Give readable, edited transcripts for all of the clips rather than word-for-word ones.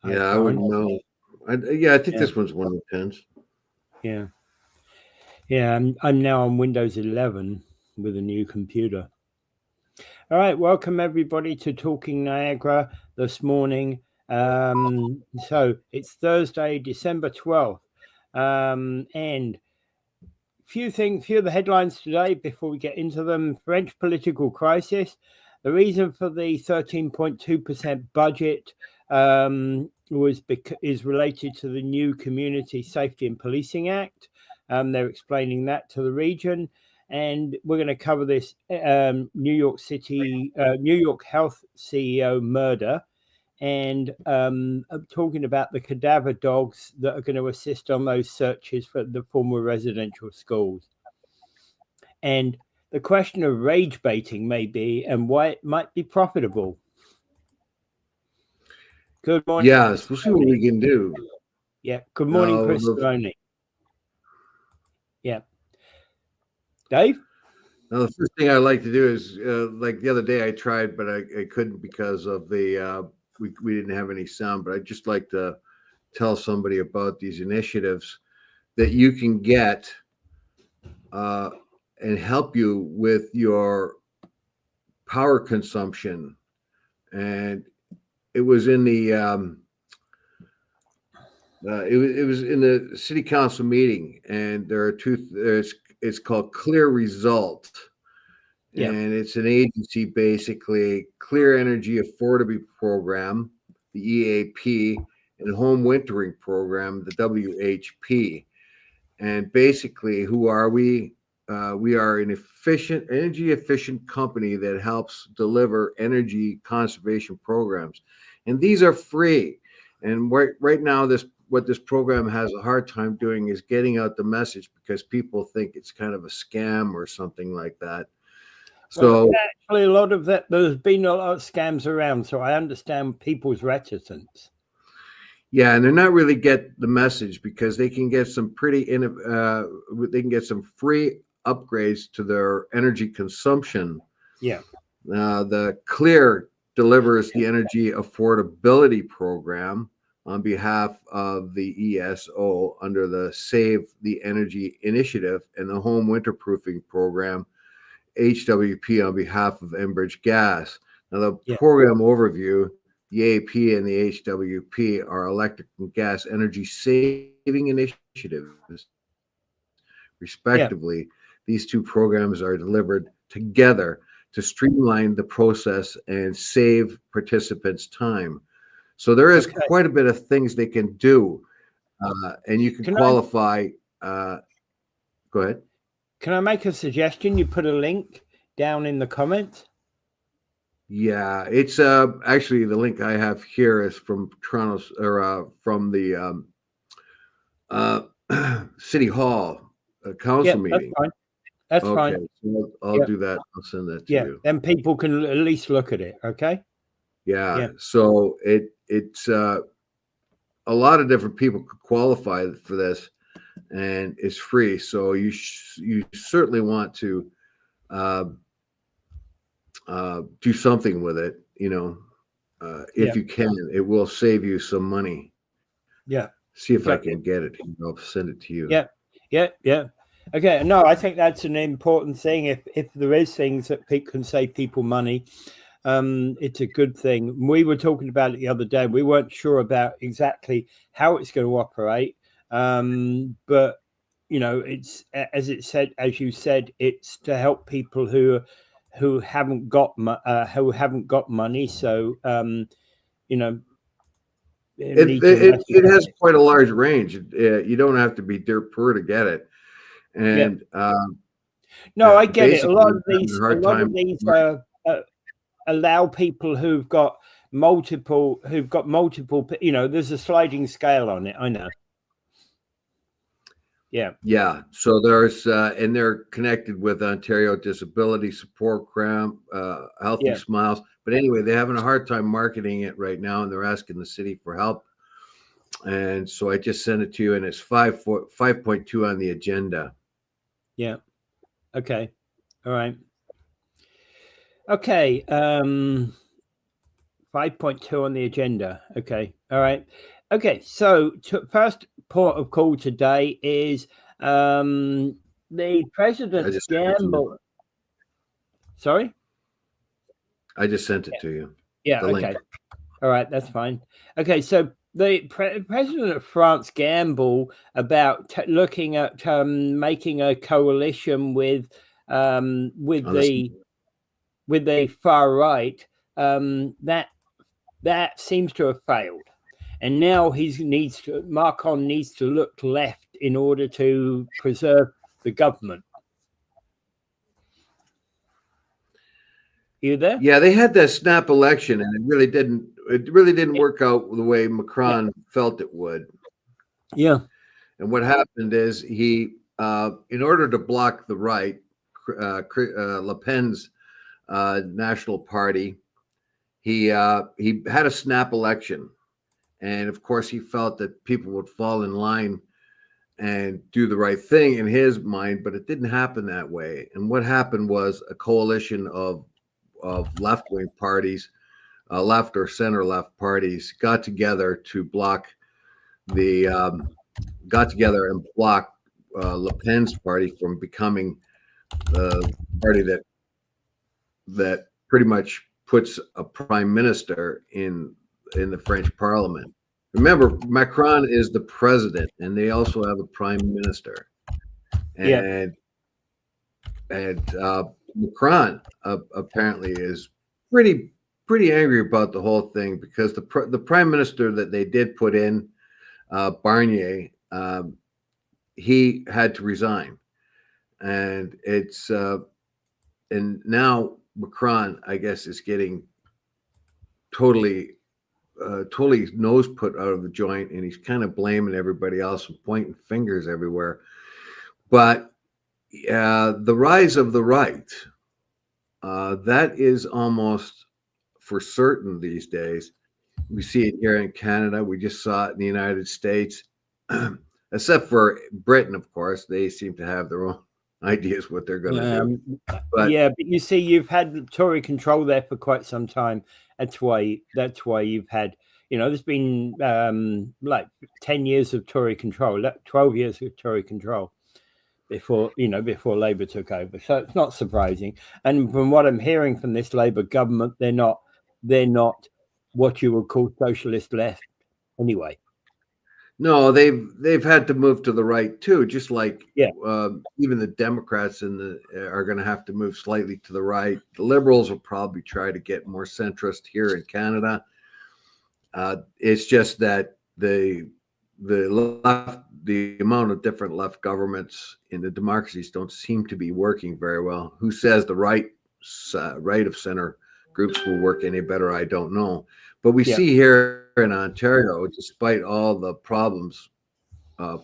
Yeah, I wouldn't know. I think this one's one of the 10s. Yeah. Yeah, I'm now on Windows 11 with a new computer. All right, welcome everybody to Talking Niagara this morning. So it's Thursday, December 12th. And few of the headlines today before we get into them. French political crisis. The reason for the 13.2% budget is related to the new Community Safety and Policing Act. They're explaining that to the region. And we're going to cover this New York Health CEO murder, and talking about the cadaver dogs that are going to assist on those searches for the former residential schools. And the question of rage baiting may be, and why it might be profitable. Good morning. Yes, we'll see what we can do. Yeah. Good morning, Chris Maloney. Yeah. Dave? Now, the first thing I like to do is, like the other day I tried, but I couldn't because of the we didn't have any sound. But I'd just like to tell somebody about these initiatives that you can get and help you with your power consumption. And it was in the it was in the city council meeting, and there are it's called Clear Result. Yeah. And it's an agency, basically, Clear Energy Affordability Program, the EAP, and Home Wintering Program, the WHP. And basically, who are we? We are an energy efficient company that helps deliver energy conservation programs. And these are free. And right now, what this program has a hard time doing is getting out the message, because people think it's kind of a scam or something like that. So actually, a lot of that, there's been a lot of scams around, so I understand people's reticence. Yeah, and they're not really get the message, because they can get some they can get some free upgrades to their energy consumption. Yeah. The Clear delivers the Energy Affordability Program on behalf of the ESO under the Save the Energy Initiative, and the Home Winterproofing Program, HWP, on behalf of Enbridge Gas. Now, the program overview: the EAP and the HWP are electric and gas energy saving initiatives, respectively. These two programs are delivered together to streamline the process and save participants time. So there is quite a bit of things they can do, and you can qualify. Go ahead. Can I make a suggestion? You put a link down in the comments. Yeah, it's actually the link I have here is from Toronto's, or from the City Hall council meeting. That's fine. So I'll do that. I'll send that to you. Then people can at least look at it. Okay. Yeah. So it's a lot of different people could qualify for this, and it's free. So you certainly want to do something with it. If you can, it will save you some money. Yeah. See if I can get it. I'll send it to you. Yeah. Okay. No, I think that's an important thing. If there is things that can save people money, it's a good thing. We were talking about it the other day. We weren't sure about exactly how it's going to operate, but it's as you said, it's to help people who haven't got money. So it has quite a large range. You don't have to be dirt poor to get it. And I get it. A lot of these allow people who've got multiple. There's a sliding scale on it. I know. Yeah. So there's and they're connected with Ontario Disability Support Program, Healthy Smiles. But anyway, they're having a hard time marketing it right now, and they're asking the city for help. And so I just sent it to you, and it's 5.2 on the agenda. Yeah. Okay. All right. Okay. 5.2 on the agenda. Okay. All right. Okay. So first port of call today is the President's Gamble. Sorry? I just sent it to you. Yeah. Okay. Link. All right. That's fine. Okay. So the President of France gamble about looking at making a coalition with the far right. That seems to have failed, and now Macron needs to look left in order to preserve the government. You there? Yeah, they had that snap election, and it really didn't work out the way Macron felt it would. Yeah. And what happened is he, in order to block the right, Le Pen's National Party, he had a snap election, and of course he felt that people would fall in line and do the right thing in his mind, but it didn't happen that way. And what happened was a coalition of left-wing parties, left or center-left parties, got together and block Le Pen's party from becoming the party that pretty much puts a prime minister in the French Parliament. Remember, Macron is the president, and they also have a prime minister. And Macron apparently is pretty angry about the whole thing, because the prime minister that they did put in, Barnier, he had to resign, and and now Macron, I guess, is getting totally nose put out of the joint, and he's kind of blaming everybody else and pointing fingers everywhere. But the rise of the right, that is almost for certain these days. We see it here in Canada. We just saw it in the United States, except for Britain, of course. They seem to have their own ideas what they're going to do. But you see, you've had Tory control there for quite some time. That's why you've had, there's been like 10 years of Tory control, 12 years of Tory control before Labour took over. So it's not surprising. And from what I'm hearing from this Labour government, they're not what you would call socialist left anyway. No, they've had to move to the right too, just like even the Democrats are going to have to move slightly to the right. The Liberals will probably try to get more centrist here in Canada. It's just that the amount of different left governments in the democracies don't seem to be working very well. Who says the right of center groups will work any better? I don't know. But we see here in Ontario, despite all the problems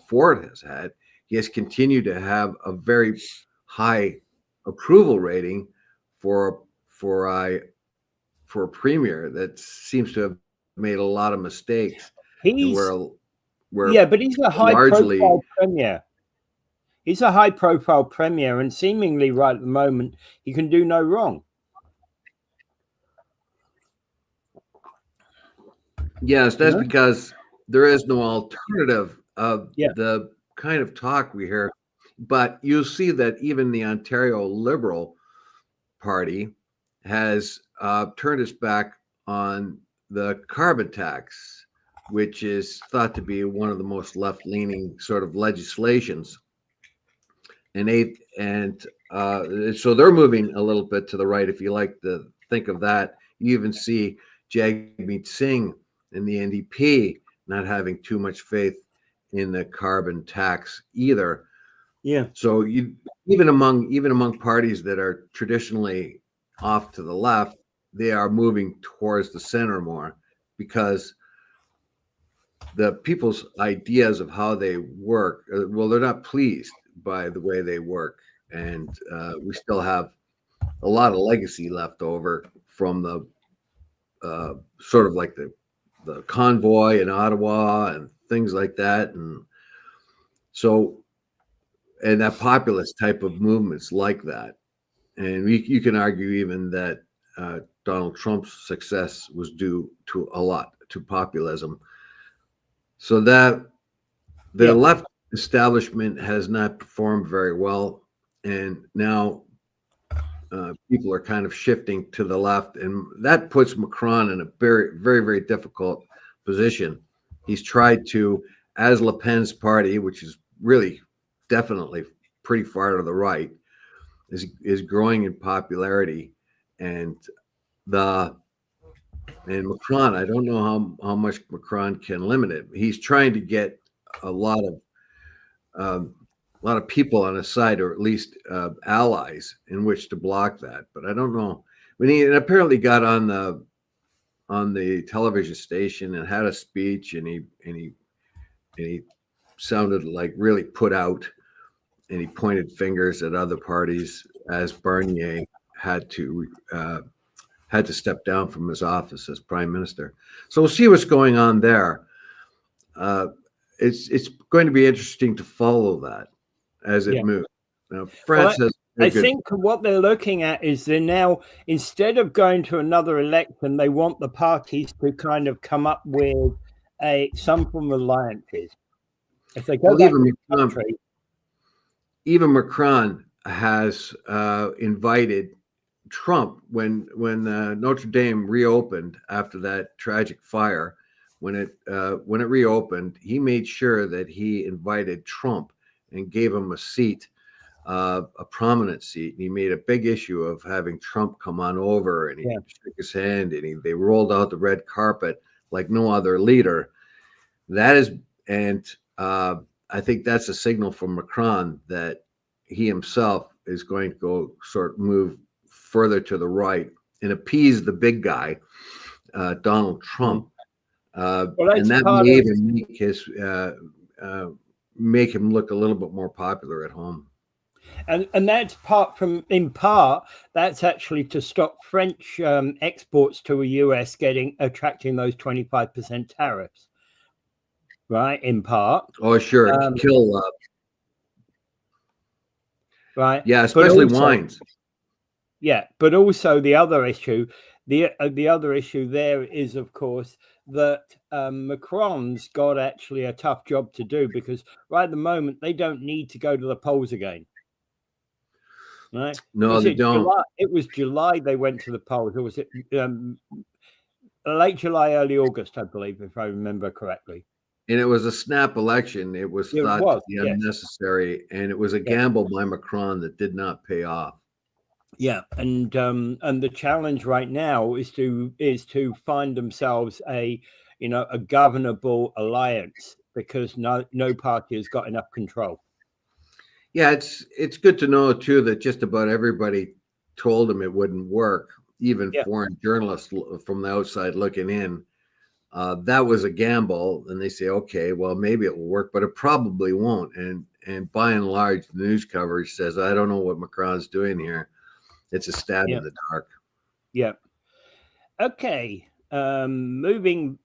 Ford has had, he has continued to have a very high approval rating for a premier that seems to have made a lot of mistakes. But he's a high-profile premier. He's a high-profile premier, and seemingly right at the moment, he can do no wrong. Yes, that's because there is no alternative of the kind of talk we hear. But you'll see that even the Ontario Liberal Party has turned its back on the carbon tax, which is thought to be one of the most left-leaning sort of legislations. And so they're moving a little bit to the right, if you like to think of that. You even see Jagmeet Singh and the NDP not having too much faith in the carbon tax either. Yeah. So even among parties that are traditionally off to the left, they are moving towards the center more, because the people's ideas of how they work, they're not pleased by the way they work, and we still have a lot of legacy left over from the sort of like the convoy in Ottawa and things like that. And so, and that populist type of movements like that. And you can argue even that Donald Trump's success was due to a lot to populism. So that the left establishment has not performed very well, and now people are kind of shifting to the left, and that puts Macron in a very, very, very difficult position. He's tried to, as Le Pen's party, which is really definitely pretty far to the right, is growing in popularity, and Macron, I don't know how much Macron can limit it. He's trying to get a lot of people on his side, or at least allies in which to block that. But I don't know. When he apparently got on the television station and had a speech, and he sounded like really put out, and he pointed fingers at other parties, as Barnier had to step down from his office as prime minister. So we'll see what's going on there. It's going to be interesting to follow that as it moves. Now, France has. I think what they're looking at is they're now, instead of going to another election, they want the parties to kind of come up with some form of alliances. If they go back to the country, even Macron has invited Trump when Notre Dame reopened after that tragic fire. When it reopened, he made sure that he invited Trump and gave him a seat, a prominent seat. And he made a big issue of having Trump come on over, and he shook his hand, and they rolled out the red carpet like no other leader. That is, and I think that's a signal from Macron that he himself is going to move further to the right and appease the big guy, Donald Trump. And that may even make him look a little bit more popular at home. And that's in part, that's actually to stop French exports to the US attracting those 25% tariffs, right? In part. Oh, sure. Kill. Right. Yeah, especially wines. Yeah, but also the other issue, the other issue there is, of course, that Macron's got actually a tough job to do, because right at the moment they don't need to go to the polls again. Right? No, they don't. It was July they went to the polls. Or was it late July, early August, I believe, if I remember correctly. And it was a snap election. It was thought to be unnecessary, and it was a gamble by Macron that did not pay off. Yeah, and the challenge right now is to find themselves a governable alliance, because no party has got enough control. Yeah, it's good to know too that just about everybody told him it wouldn't work, even foreign journalists from the outside looking in. That was a gamble, and they say, okay, well, maybe it will work, but it probably won't. And by and large, the news coverage says, I don't know what Macron's doing here. It's a stab in the dark. Yeah. Okay. Moving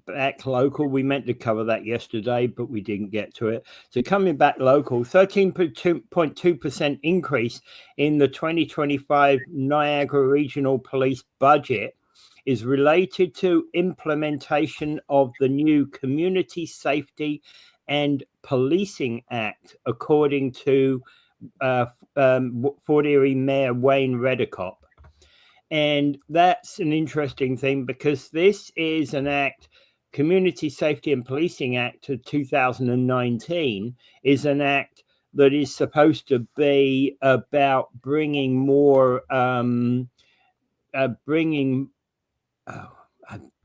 back local, we meant to cover that yesterday, but we didn't get to it. So coming back local, 13.2% increase in the 2025 Niagara Regional Police budget is related to implementation of the new Community Safety and Policing Act, according to Fort Erie Mayor Wayne Reddekopp. And that's an interesting thing, because this is an act, Community Safety and Policing Act of 2019 is an act that is supposed to be about bringing more, I've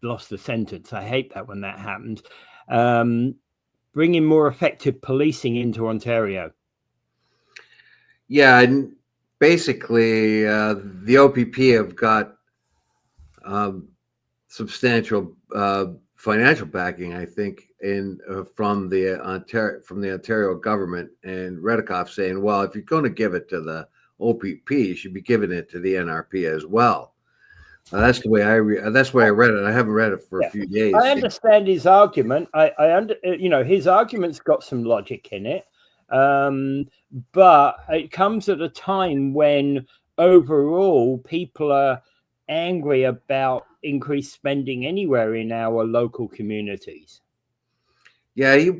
lost the sentence. I hate that when that happens. Bringing more effective policing into Ontario. Yeah, and basically, the OPP have got substantial financial backing, I think, from the Ontario government, and Reddekopp saying, well, if you're going to give it to the OPP, you should be giving it to the NRP as well. That's the way that's why I read it. I haven't read it for a few days. I understand his argument. His argument's got some logic in it. But it comes at a time when overall people are angry about increased spending anywhere in our local communities. Yeah,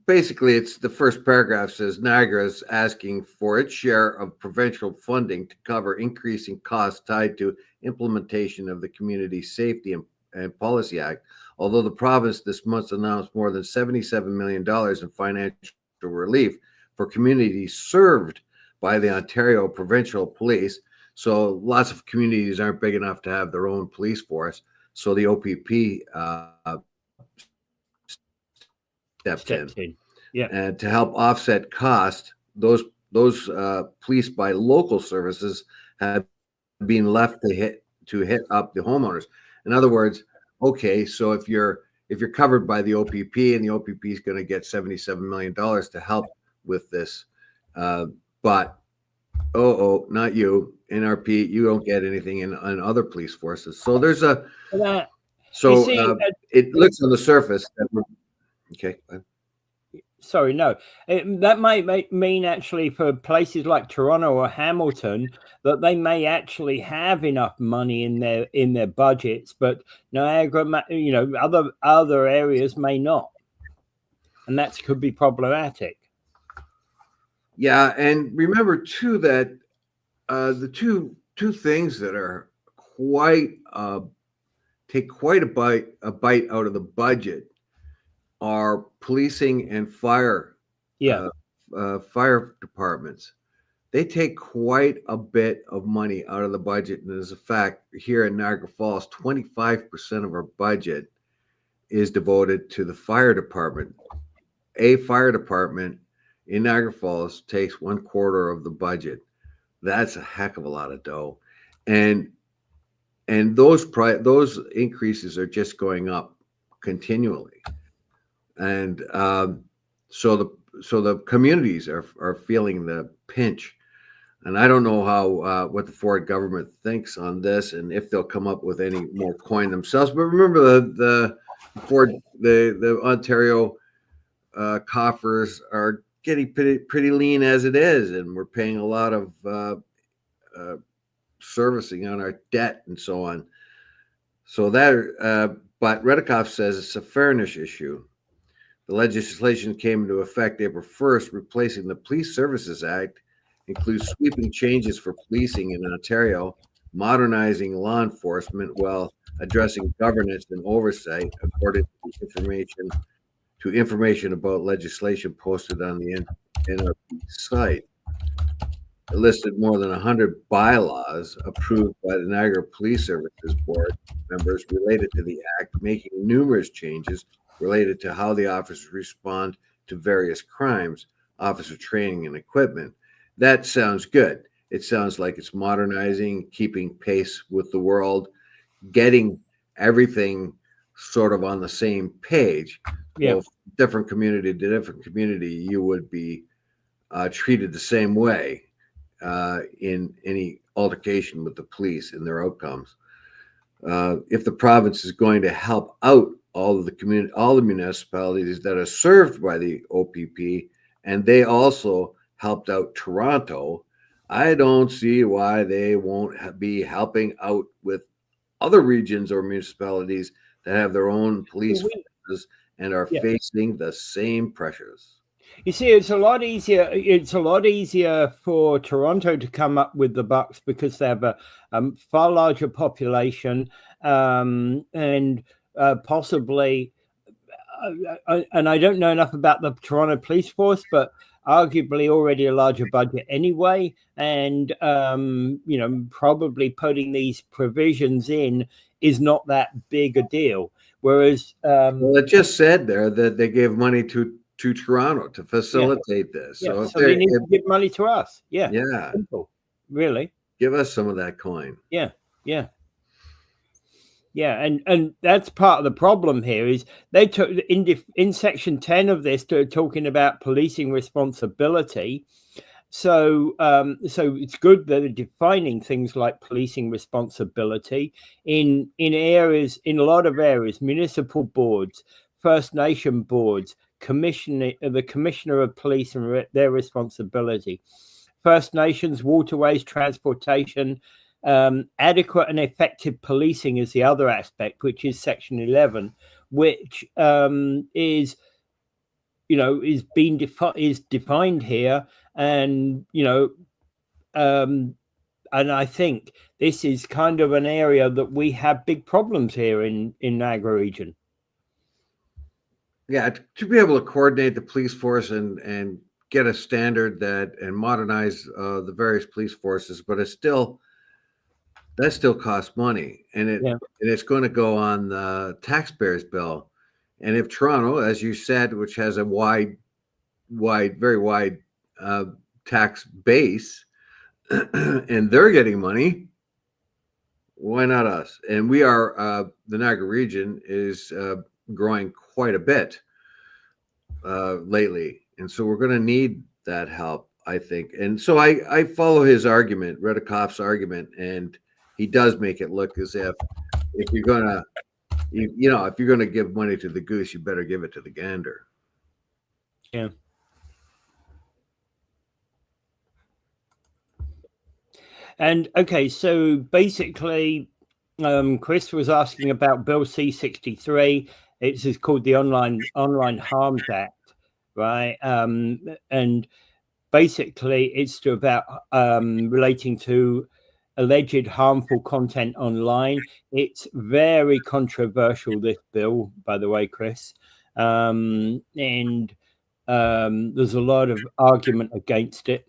basically, it's the first paragraph says Niagara is asking for its share of provincial funding to cover increasing costs tied to implementation of the Community Safety and Policy Act. Although the province this month announced more than $77 million in financial relief for communities served by the Ontario Provincial Police. So lots of communities aren't big enough to have their own police force. So the OPP stepped in. Yeah. And to help offset cost, those police by local services have been left to hit up the homeowners. In other words, okay, so if you're covered by the OPP and the OPP is going to get $77 million to help with this, but not you, NRP, you don't get anything in other police forces. So there's a it looks on the surface that we're okay. Sorry, no. That might mean actually for places like Toronto or Hamilton that they may actually have enough money in their budgets, but Niagara, other areas may not, and that could be problematic. Yeah, and remember too that the two things that are take quite a bite out of the budget are policing and fire. Fire departments. They take quite a bit of money out of the budget. And as a fact, here in Niagara Falls, 25% of our budget is devoted to the fire department. A fire department in Niagara Falls takes 1/4 of the budget. That's a heck of a lot of dough. And those increases are just going up continually. And so the communities are feeling the pinch, and I don't know how what the Ford government thinks on this, and if they'll come up with any more coin themselves. But remember, the Ford, the Ontario coffers are getting pretty lean as it is, and we're paying a lot of servicing on our debt and so on. So that, but Redikoff says it's a fairness issue. The legislation came into effect April 1st, replacing the Police Services Act, includes sweeping changes for policing in Ontario, modernizing law enforcement while addressing governance and oversight, according to information about legislation posted on the NRP site. It listed more than 100 bylaws approved by the Niagara Police Services Board members related to the act, making numerous changes related to how the officers respond to various crimes, officer training and equipment. That sounds good. It sounds like it's modernizing, keeping pace with the world, getting everything sort of on the same page. Yeah. So different community to different community, you would be treated the same way in any altercation with the police and their outcomes. If the province is going to help out all the municipalities that are served by the OPP, and they also helped out Toronto, I don't see why they won't be helping out with other regions or municipalities that have their own police forces and are facing the same pressures. You see, it's a lot easier. It's a lot easier for Toronto to come up with the bucks because they have a far larger population and possibly. And I don't know enough about the Toronto police force, but arguably already a larger budget anyway. And probably putting these provisions in is not that big a deal. Whereas, well, it just said there that they gave money to Toronto to facilitate this. So they need to give money to us. Yeah. Simple. Really. Give us some of that coin. Yeah. And that's part of the problem here is they took in section 10 of this, they're talking about policing responsibility. So it's good that they're defining things like policing responsibility in areas, in a lot of areas, municipal boards, First Nation boards, the commissioner of police and their responsibility, First Nations, waterways, transportation, Adequate and effective policing is the other aspect, which is Section 11, which is is defined here, and and I think this is kind of an area that we have big problems here in Niagara region. Yeah, to be able to coordinate the police force and get a standard and modernize the various police forces, but that still costs money, and it's going to go on the taxpayers' bill. And if Toronto, as you said, which has a very wide tax base, and they're getting money, why not us? And we are the Niagara region is growing quite a bit lately, and so we're going to need that help, I think. And so I follow his argument, Redikoff's argument, and he does make it look as if you're gonna if you're gonna give money to the goose, you better give it to the gander. Yeah. And okay, so basically, Chris was asking about Bill C-63. It's called the Online Harms Act, right? And basically, it's about relating to alleged harmful content online. It's very controversial, this bill, by the way, Chris. And there's a lot of argument against it.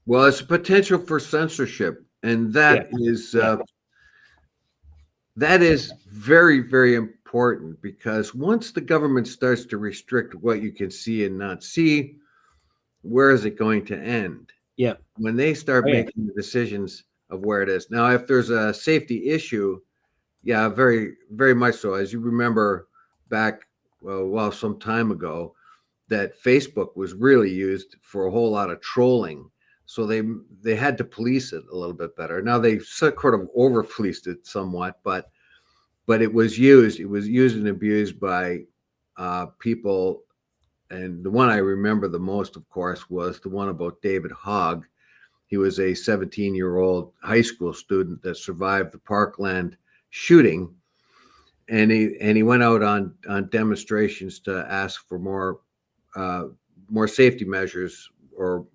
Well, it's a potential for censorship, and that is very, very important, because once the government starts to restrict what you can see and not see, where is it going to end? Yeah. When they start making the decisions of where it is. Now, if there's a safety issue, yeah, very, very much so. As you remember back, some time ago, that Facebook was really used for a whole lot of trolling. So they had to police it a little bit better. Now they sort of over policed it somewhat, but it was used and abused by people. And the one I remember the most, of course, was the one about David Hogg. He was a 17-year-old high school student that survived the Parkland shooting, and he went out on demonstrations to ask for more safety measures, or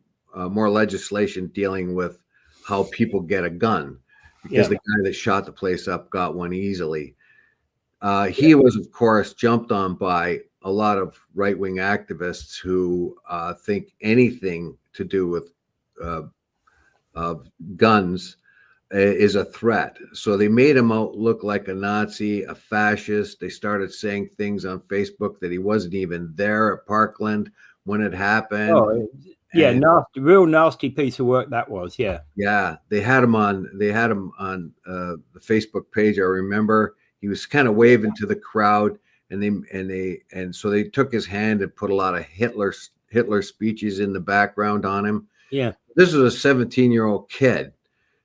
more legislation dealing with how people get a gun, because the guy that shot the place up got one easily. He was, of course, jumped on by a lot of right-wing activists who think anything to do with guns is a threat. So they made him out look like a Nazi, a fascist. They started saying things on Facebook that he wasn't even there at Parkland when it happened. Oh, yeah, nasty, real nasty piece of work that was. Yeah. Yeah, they had him on the Facebook page. I remember he was kind of waving to the crowd, and so they took his hand and put a lot of Hitler speeches in the background on him. Yeah. This is a 17-year-old kid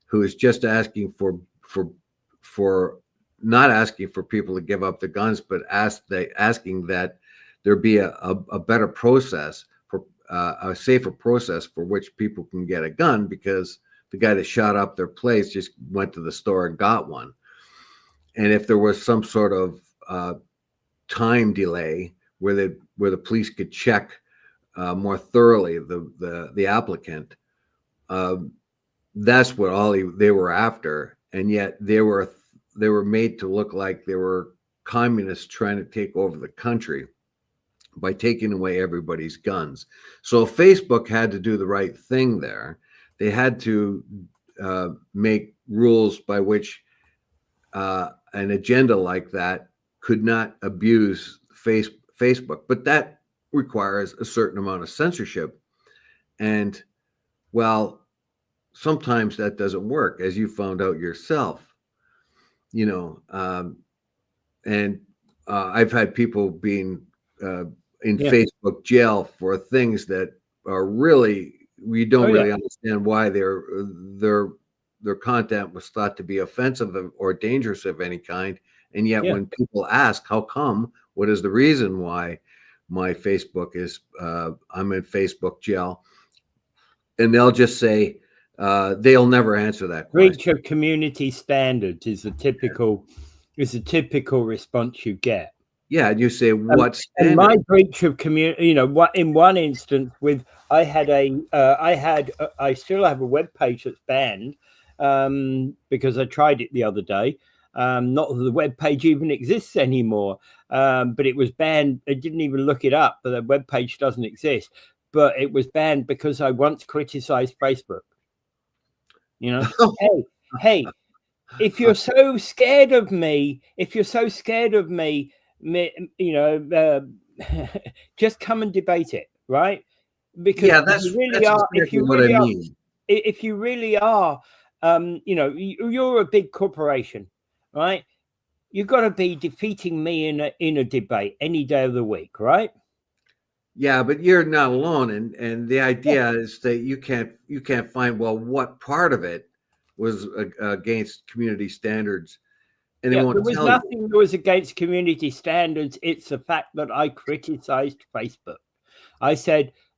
who is just asking for not asking for people to give up the guns, but asking that there be a better process, for a safer process for which people can get a gun, because the guy that shot up their place just went to the store and got one. And if there was some sort of time delay where the police could check more thoroughly the applicant, that's what they were after. And yet they were made to look like they were communists trying to take over the country by taking away everybody's guns. So Facebook had to do the right thing there. They had to make rules by which an agenda like that could not abuse Facebook, but that requires a certain amount of censorship. And well, sometimes that doesn't work, as you found out yourself, and I've had people being in Facebook jail for things that are really, we don't really understand why their content was thought to be offensive or dangerous of any kind. And yet when people ask, how come, what is the reason why my Facebook is, I'm in Facebook jail, and they'll just say, they'll never answer that question. Breach of community standards is a typical response you get. Yeah, and you say what standard? And my breach of community, what in one instance with I still have a web page that's banned because I tried it the other day. Not that the web page even exists anymore, but it was banned. I didn't even look it up, but the web page doesn't exist. But it was banned because I once criticized Facebook. Hey, if you're so scared of me, just come and debate it, right? Because that's exactly what I mean. If you really are, you're a big corporation, right? You've got to be defeating me in a debate any day of the week, right? Yeah, but you're not alone, and the idea is that you can't find what part of it was against community standards, and they won't there was tell nothing that was against community standards. It's the fact that I criticized Facebook.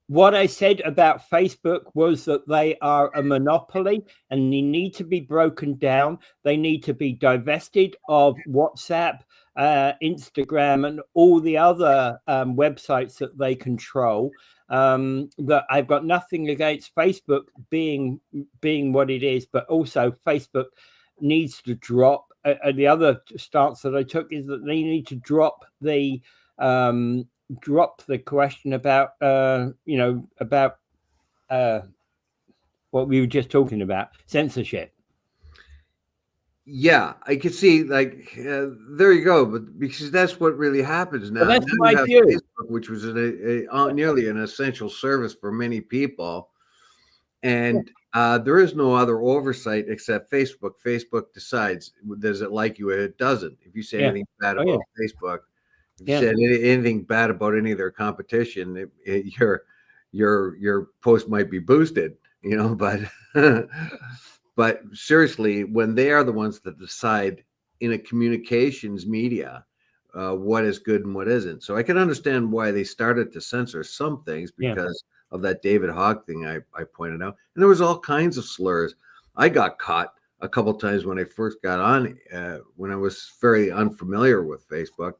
What I said about Facebook was that they are a monopoly and they need to be broken down. They need to be divested of WhatsApp, Instagram, and all the other websites that they control. That I've got nothing against Facebook being what it is, but also Facebook needs to drop. The other stance that I took is that they need to drop the question about what we were just talking about, censorship. Yeah, I could see there you go, but because that's what really happens now. Well, that's now my you have view. Facebook, which was nearly an essential service for many people, and there is no other oversight except Facebook. Facebook decides does it like you or it doesn't. If you say anything bad about Facebook, if you said anything bad about any of their competition, your post might be boosted, but but seriously, when they are the ones that decide in a communications media what is good and what isn't. So I can understand why they started to censor some things because of that David Hogg thing I pointed out. And there was all kinds of slurs. I got caught a couple of times when I first got on, when I was very unfamiliar with Facebook.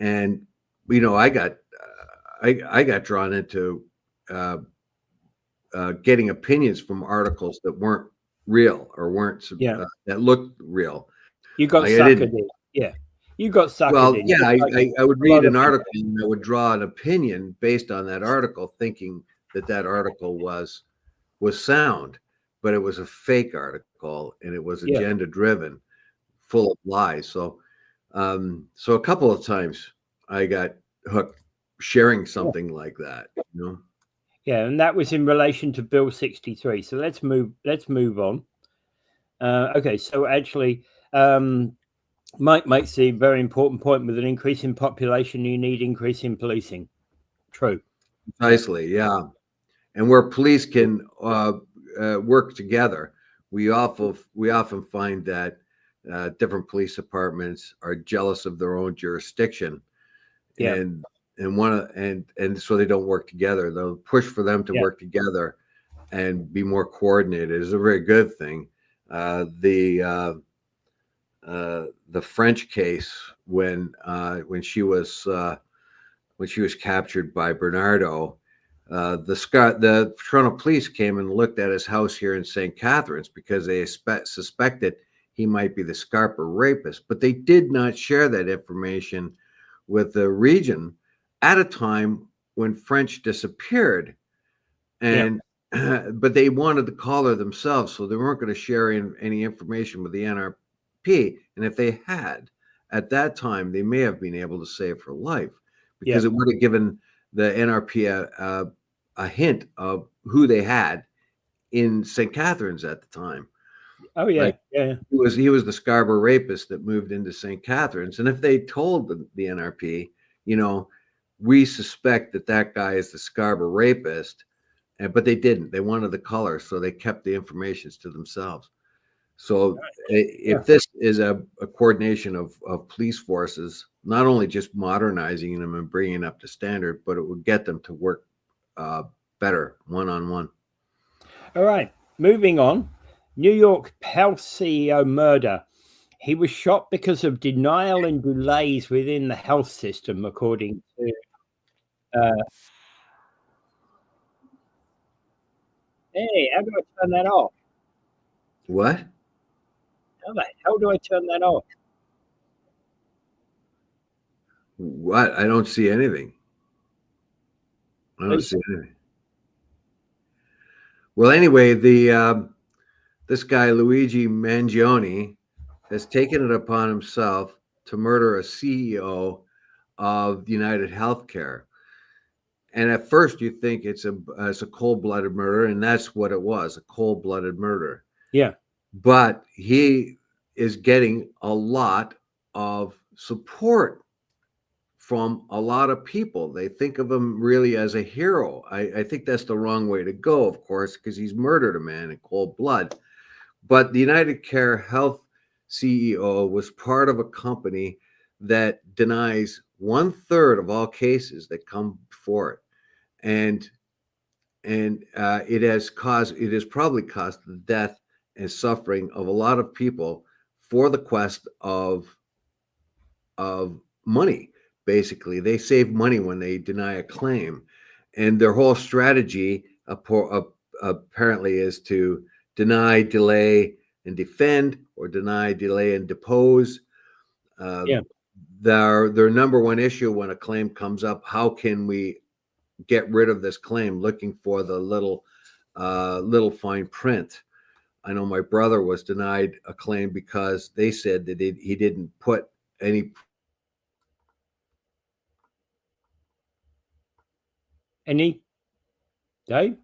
And, I got drawn into getting opinions from articles that weren't real or weren't that looked real. You got suckered in. Yeah. You got suckered in. Yeah, I would read an article and I would draw an opinion based on that article, thinking that article was sound, but it was a fake article and it was agenda driven, full of lies. So a couple of times I got hooked sharing something like that, Yeah, and that was in relation to Bill 63. So let's move on. Okay, so actually, Mike makes a very important point. With an increase in population, you need increase in policing. True. Precisely, yeah. And where police can work together, we often find that different police departments are jealous of their own jurisdiction, and so they don't work together. They'll push for them to work together and be more coordinated. Is a very good thing. The French case when she was captured by Bernardo, the Toronto police came and looked at his house here in St. Catharines because they suspected he might be the Scarpa rapist, but they did not share that information with the region at a time when French disappeared, and but they wanted the caller themselves, so they weren't going to share any information with the NRP. And if they had at that time, they may have been able to save her life because it would have given the NRP a hint of who they had in St. Catharines at the time. Oh yeah, He was the Scarborough rapist that moved into St. Catharines, and if they told the NRP, we suspect that guy is the Scarborough rapist, but they didn't. They wanted the color, so they kept the information to themselves. So if this is a coordination of police forces, not only just modernizing them and bringing them up to standard, but it would get them to work better one-on-one. All right. moving on. New York Health CEO murder. He was shot because of denial and delays within the health system, according to. Hey, how do I turn that off? What? How the hell do I turn that off? What? I don't see anything. I don't see anything. Well, anyway, this guy Luigi Mangione has taken it upon himself to murder a CEO of United Healthcare. And at first, you think it's a cold-blooded murder, and that's what it was, a cold-blooded murder. Yeah. But he is getting a lot of support from a lot of people. They think of him really as a hero. I think that's the wrong way to go, of course, because he's murdered a man in cold blood. But the United Care Health CEO was part of a company that denies 1/3 of all cases that come before it. And it has probably caused the death and suffering of a lot of people for the quest of money. Basically, they save money when they deny a claim, and their whole strategy apparently is to deny, delay, and defend, or deny, delay, and depose. Yeah. Their number one issue when a claim comes up: how can we get rid of this claim? Looking for the little fine print. I know my brother was denied a claim because they said that he didn't put any. Dave?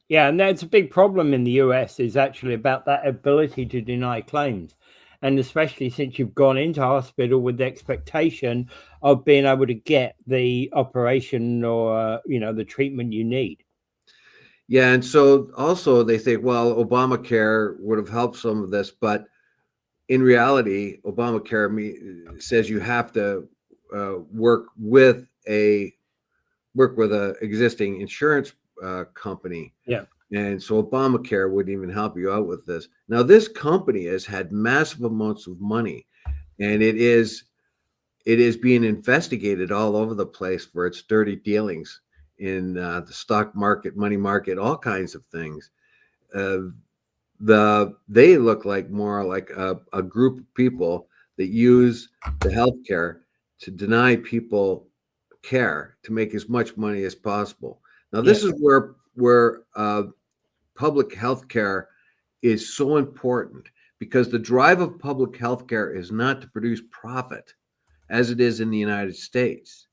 Yeah, and that's a big problem in the US, is actually about that ability to deny claims. And especially since you've gone into hospital with the expectation of being able to get the operation or, the treatment you need. Yeah, and so also they think, well, Obamacare would have helped some of this, but in reality, Obamacare says you have to work with a existing insurance company. Yeah. And so Obamacare wouldn't even help you out with this. Now, this company has had massive amounts of money, and it is being investigated all over the place for its dirty dealings in the stock market, money market, all kinds of things. They look like more like a group of people that use the healthcare to deny people care to make as much money as possible. Now, this is where public health care is so important, because the drive of public health care is not to produce profit as it is in the United States.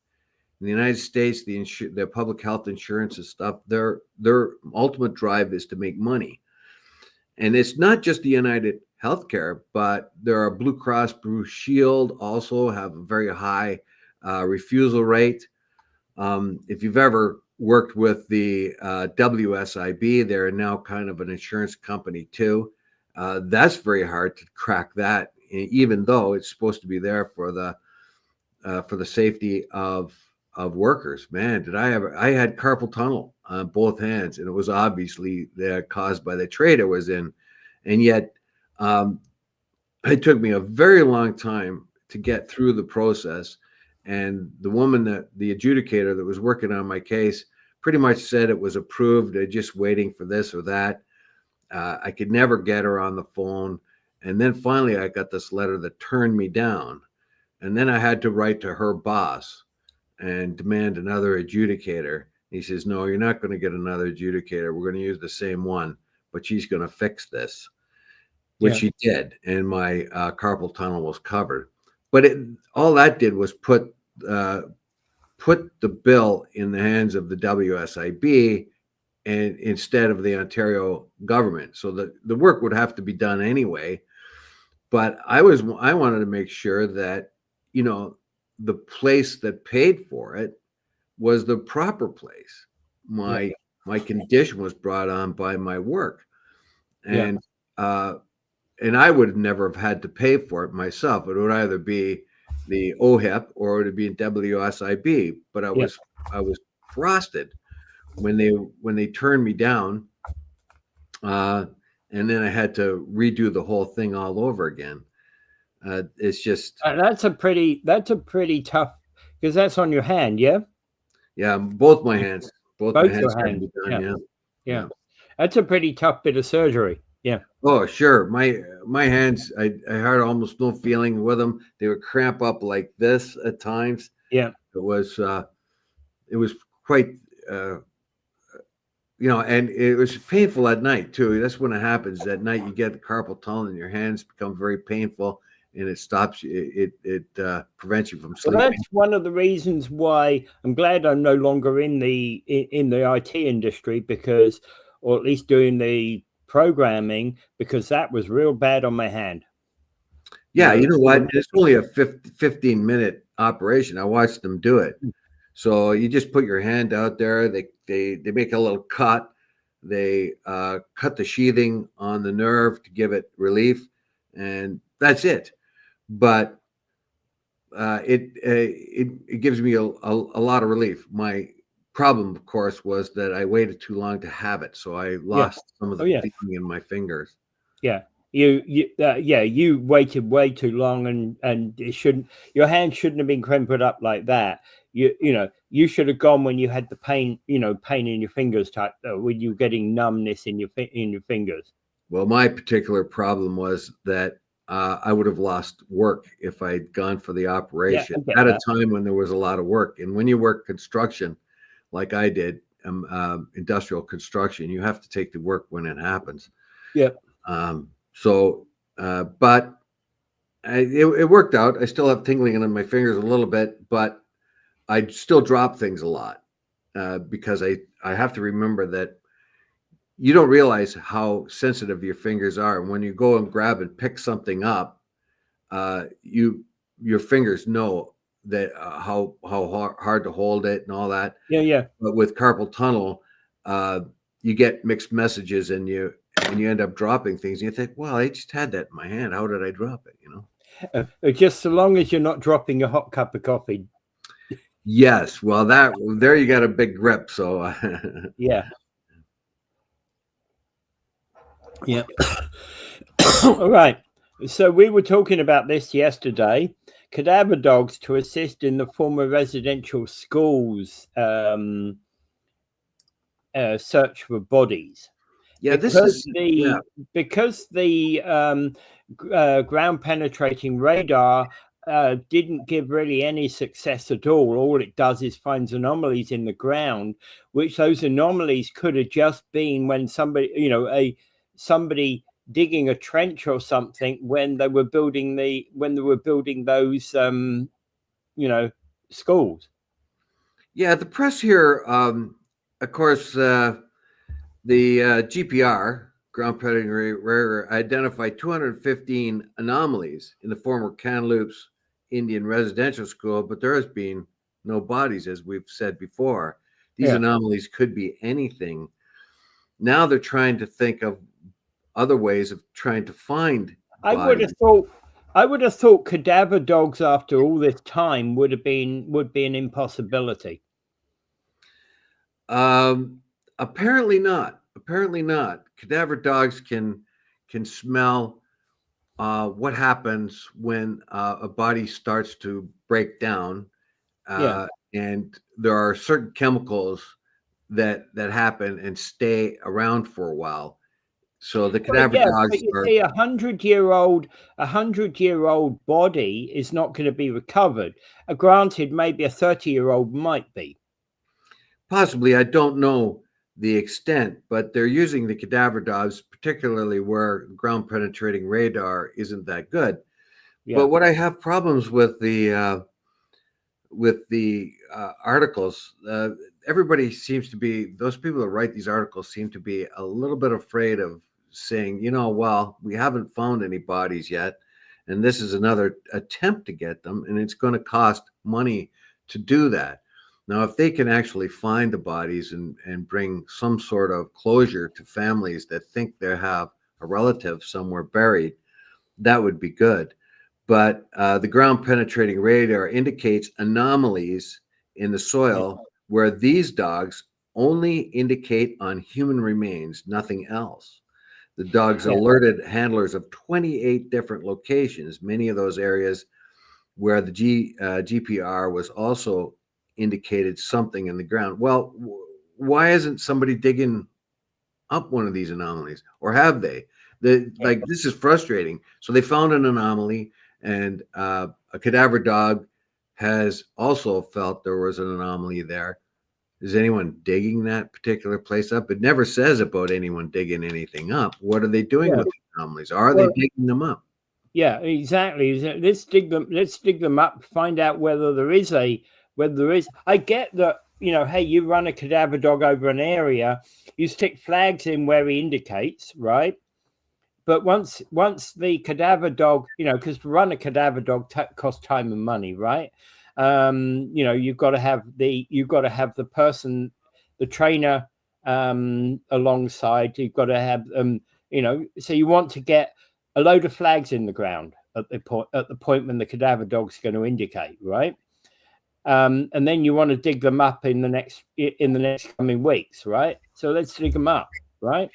In the United States, the public health insurance and stuff, their ultimate drive is to make money. And it's not just the United Healthcare, but there are Blue Cross Blue Shield also have a very high refusal rate. If you've ever worked with the WSIB, they're now kind of an insurance company too. That's very hard to crack that, even though it's supposed to be there for the safety of workers. Man, I had carpal tunnel on both hands, and it was obviously caused by the trade I was in. And yet it took me a very long time to get through the process. And the woman, the adjudicator that was working on my case, pretty much said it was approved. They're just waiting for this or that. I could never get her on the phone. And then finally I got this letter that turned me down. And then I had to write to her boss and demand another adjudicator. He says, no, you're not going to get another adjudicator. We're going to use the same one, but she's going to fix this, which she did. And my carpal tunnel was covered. But all that did was put the bill in the hands of the WSIB and instead of the Ontario government. So the work would have to be done anyway. But I wanted to make sure that, the place that paid for it was the proper place. My condition was brought on by my work. And I would never have had to pay for it myself. It would either be the OHIP or it would be WSIB. But I was frosted when they turned me down and then I had to redo the whole thing all over again. It's just That's a pretty tough, because that's on your hand, yeah. yeah, both my hands Both your had to hands, be done. yeah, Yeah, yeah. yeah. That's a pretty tough bit of surgery. Yeah, Oh, sure. My hands, I had almost no feeling with them. They would cramp up like this at times. yeah. It was quite uh, and it was painful at night too. That's when it happens. At night, you get the carpal tunnel, and your hands become very painful, and it stops you. It prevents you from Well, sleeping. that's one of the reasons why I'm glad I'm no longer in the IT industry, because, or at least doing the programming, because that was real bad on my hand. Yeah, you know all the what? It's only a 15-minute operation. I watched them do it. So you just put your hand out there. They make a little cut. They cut the sheathing on the nerve to give it relief, and that's it. But it gives me a lot of relief. My problem, of course, was that I waited too long to have it, so I Yeah. lost some of Oh the yeah. feeling in my fingers. Yeah. You waited way too long, and it shouldn't. Your hand shouldn't have been crumpled up like that. You should have gone when you had the pain. Pain in your fingers, type, when you're getting numbness in your fingers. Well, my particular problem was that I would have lost work if I'd gone for the Yeah, operation I get at a that. time when there was a lot of work. And when you work construction, like I did, industrial construction, you have to take the work when it happens. Yeah. But it worked out. I still have tingling in my fingers a little bit, but I still drop things a lot because I have to remember that you don't realize how sensitive your fingers are. And when you go and grab and pick something up, your fingers know that how hard to hold it and all that. Yeah. Yeah. But with carpal tunnel, you get mixed messages, and you end up dropping things. And you think, well, I just had that in my hand. How did I drop it? Just so long as you're not dropping a hot cup of coffee. Yes. Well, there you got a big grip. So Yeah. Yeah. All right. So we were talking about this yesterday. Cadaver dogs to assist in the former residential schools search for bodies. yeah, Because the ground penetrating radar didn't give really any success at all. All it does is finds anomalies in the ground, which those anomalies could have just been when somebody, somebody digging a trench or something when they were building those schools. Yeah, the press here, of course, the GPR, ground penetrating radar, identified 215 anomalies in the former Kamloops Indian Residential School, but there has been no bodies, as we've said before. These anomalies could be anything. Now they're trying to think of other ways of trying to find bodies. I would have thought cadaver dogs after all this time would be an impossibility. Apparently not. Apparently not. Cadaver dogs can smell what happens when a body starts to break down, and there are certain chemicals that happen and stay around for a while. So the cadaver dogs but you are. see, a 100-year-old body is not going to be recovered. Granted, maybe a 30-year-old might be. Possibly, I don't know the extent, but they're using the cadaver dogs, particularly where ground penetrating radar isn't that good. Yeah. But what I have problems with the articles, everybody seems to be, those people that write these articles seem to be a little bit afraid of saying, well, we haven't found any bodies yet, and this is another attempt to get them, and it's going to cost money to do that. Now, if they can actually find the bodies and bring some sort of closure to families that think they have a relative somewhere buried, that would be good. But the ground penetrating radar indicates anomalies in the soil where these dogs only indicate on human remains, nothing else. The dogs alerted handlers of 28 different locations, many of those areas where the GPR was also indicated something in the ground. Well, why isn't somebody digging up one of these anomalies, or have they? Like, this is frustrating. So they found an anomaly, and a cadaver dog has also felt there was an anomaly there. Is anyone digging that particular place up? It never says about anyone digging anything up. What are they doing with the anomalies? Are they digging them up? Yeah, exactly. Let's dig them up. Find out whether there is. I get that. Hey, you run a cadaver dog over an area, you stick flags in where he indicates, right? But once the cadaver dog, because to run a cadaver dog costs time and money, right? You've got to have the person, the trainer, alongside. You've got to have so you want to get a load of flags in the ground at the point when the cadaver dog's going to indicate, right? And then you want to dig them up in the next coming weeks, right? So let's dig them up, right?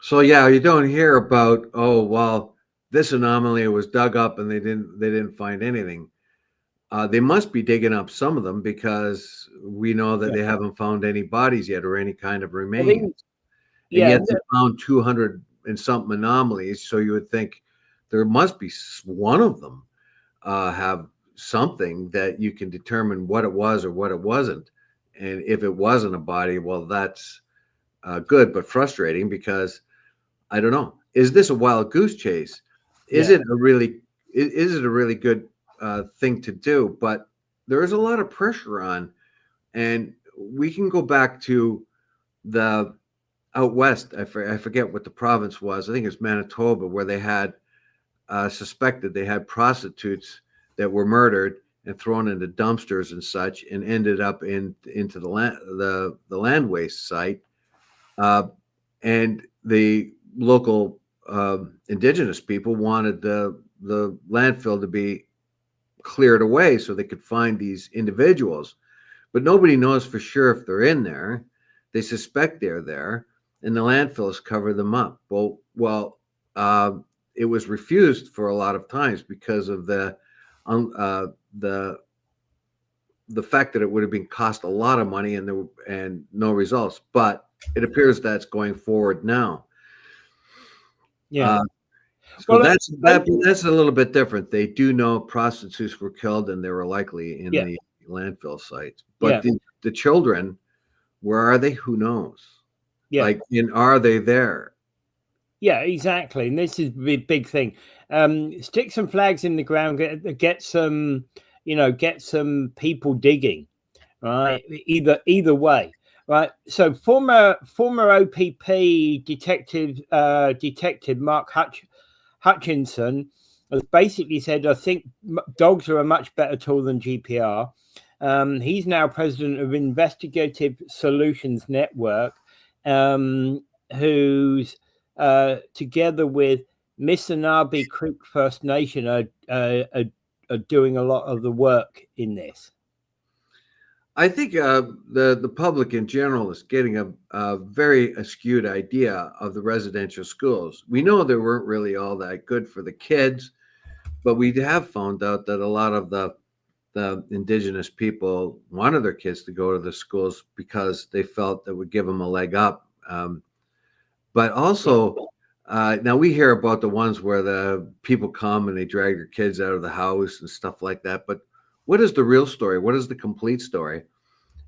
So yeah, you don't hear about, oh well, this anomaly was dug up and they didn't find anything. They must be digging up some of them, because we know that they haven't found any bodies yet or any kind of remains. And yet they found 200 and something anomalies. So you would think there must be one of them have something that you can determine what it was or what it wasn't. And if it wasn't a body, well, that's good, but frustrating, because I don't know. Is this a wild goose chase? Is it a really good thing to do? But there is a lot of pressure on, and we can go back to the out west. I forget what the province was. I think it's Manitoba, where they had suspected they had prostitutes that were murdered and thrown into dumpsters and such, and ended up into the land waste site. And the local indigenous people wanted the landfill to be cleared away so they could find these individuals, but nobody knows for sure if they're in there. They suspect they're there, and the landfills cover them up. Well, it was refused for a lot of times because of the fact that it would have been cost a lot of money and no results. But it appears that's going forward now. Yeah. So that's a little bit different. They do know prostitutes were killed and they were likely in the landfill sites. But the children, where are they? Who knows? Yeah. Like, are they there? Yeah, exactly. And this is the big thing. Stick some flags in the ground, get some people digging, right? Either way. Right. So former OPP detective Mark Hutchinson has basically said, I think dogs are a much better tool than GPR. He's now president of Investigative Solutions Network, who's together with Missinaba Creek First Nation are doing a lot of the work in this. I think the public in general is getting a very skewed idea of the residential schools. We know they weren't really all that good for the kids, but we have found out that a lot of the indigenous people wanted their kids to go to the schools because they felt that would give them a leg up. But also, now we hear about the ones where the people come and they drag their kids out of the house and stuff like that. But what is the real story? What is the complete story?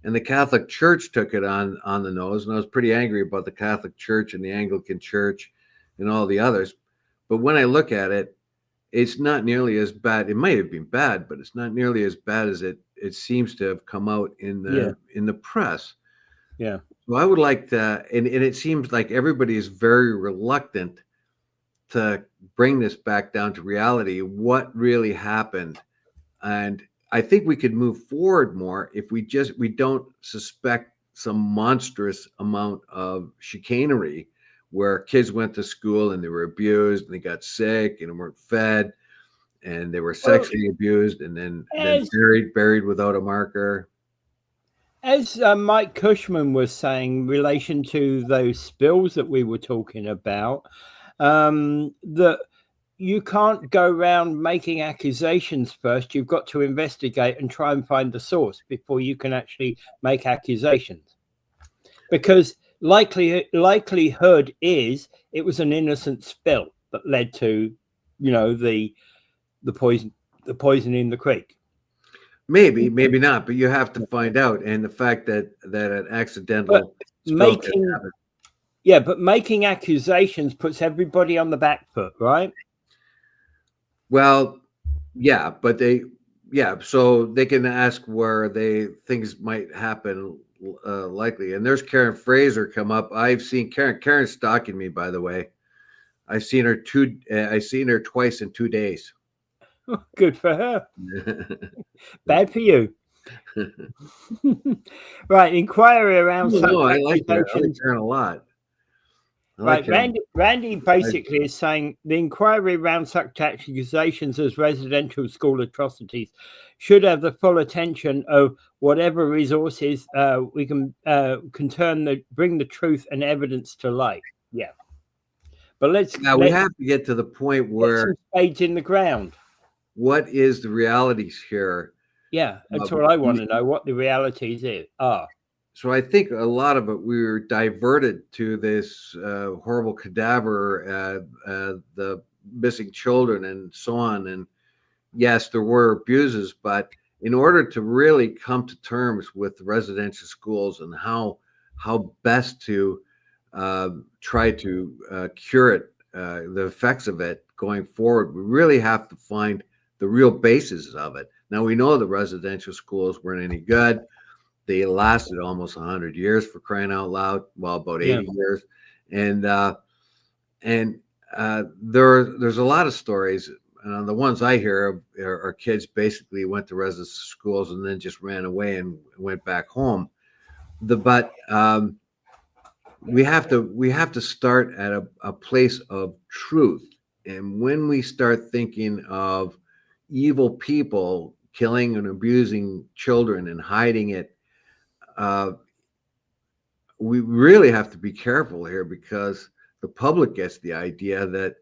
And the Catholic Church took it on the nose, and I was pretty angry about the Catholic Church and the Anglican Church and all the others. But when I look at it, it's not nearly as bad. It might have been bad, but it's not nearly as bad as it seems to have come out in the press. Yeah. So I would like to, and it seems like everybody is very reluctant to bring this back down to reality, what really happened. And I think we could move forward more if we don't suspect some monstrous amount of chicanery where kids went to school and they were abused and they got sick and weren't fed and they were sexually abused and then buried without a marker. As Mike Cushman was saying in relation to those spills that we were talking about, that you can't go around making accusations first. You've got to investigate and try and find the source before you can actually make accusations. Because likelihood is it was an innocent spill that led to, the poison in the creek. Maybe not, but you have to find out. And the fact that an accidental spill can happen. Yeah, but making accusations puts everybody on the back foot, right? Well, yeah, but so they can ask where things might happen likely. And there's Karen Fraser come up. I've seen Karen's stalking me, by the way. I've seen her twice in 2 days. Good for her. Bad for you. Right, inquiry around such I like Karen a lot. Right, Randy basically is saying the inquiry around such accusations as residential school atrocities should have the full attention of whatever resources we can bring the truth and evidence to light. Yeah, but we have to get to the point where some spades in the ground. What is the realities here? Yeah, that's what I want to know. What the realities are. So I think a lot of it, we were diverted to this horrible cadaver, the missing children and so on. And yes, there were abuses, but in order to really come to terms with residential schools and how best to try to cure it, the effects of it going forward, we really have to find the real basis of it. Now, we know the residential schools weren't any good. They lasted almost 100 years, for crying out loud. Well, about 80 years. And there's a lot of stories. The ones I hear are kids basically went to residential schools and then just ran away and went back home. But we have to start at a place of truth. And when we start thinking of evil people killing and abusing children and hiding it, we really have to be careful here, because the public gets the idea that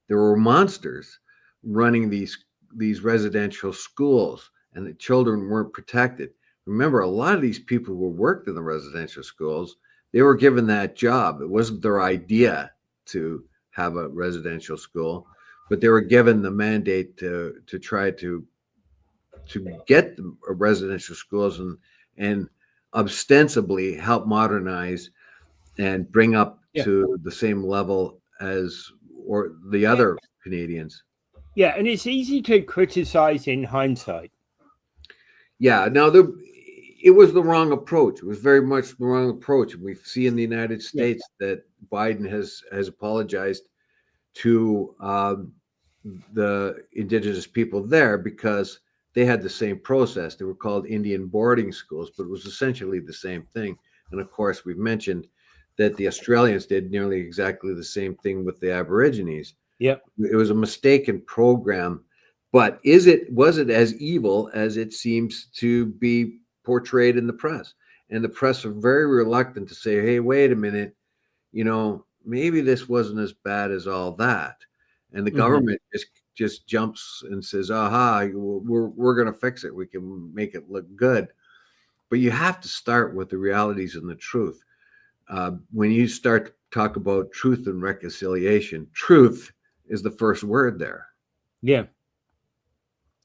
there were monsters running these residential schools and the children weren't protected. Remember, a lot of these people who worked in the residential schools, they were given that job. It wasn't their idea to have a residential school, but they were given the mandate to try to get the residential schools and ostensibly help modernize and bring up to the same level as or the other Canadians. Yeah, and it's easy to criticize in hindsight. Yeah, now it was the wrong approach. It was very much the wrong approach. We see in the United States that Biden has apologized to the Indigenous people there, because they had the same process. They were called Indian boarding schools, but it was essentially the same thing. And of course, we've mentioned that the Australians did nearly exactly the same thing with the Aborigines. Yep. It was a mistaken program, but was it as evil as it seems to be portrayed in the press? And the press are very reluctant to say, hey, wait a minute, maybe this wasn't as bad as all that. And the government just jumps and says, aha, we're going to fix it. We can make it look good. But you have to start with the realities and the truth. When you start to talk about truth and reconciliation, truth is the first word there. Yeah,